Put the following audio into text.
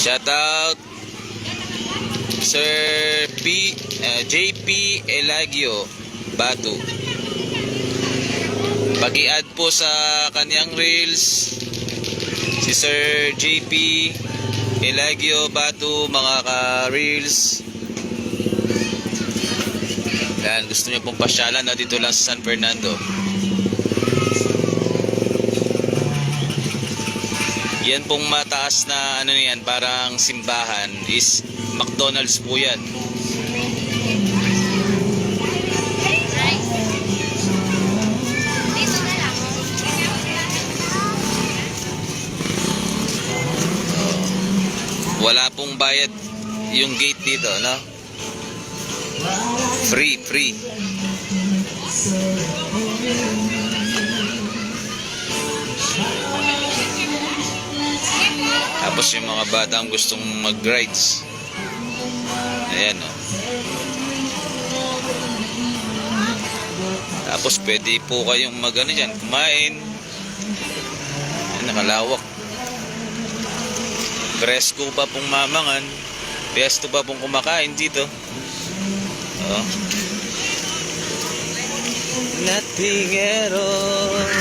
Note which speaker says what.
Speaker 1: Shout out Sir JP Elagio Batu. Pag-i-add po sa kanyang reels si Sir JP Elagio Batu, mga ka-reels. Yan, gusto niyo pong pasyalan, no? Dito lang sa San Fernando. Yan pong mataas na ano yan, parang simbahan is McDonald's po yan. Wala pong bayad yung gate dito, no? Free. Tapos yung mga batang gustong mag-rides, ayan, no? Tapos pwede po kayong mag-ano dyan, kumain. Ayan, nakalawak. Presko pa pong mamangan, pesto pa pong kumakain dito. Oh. Nothing at all.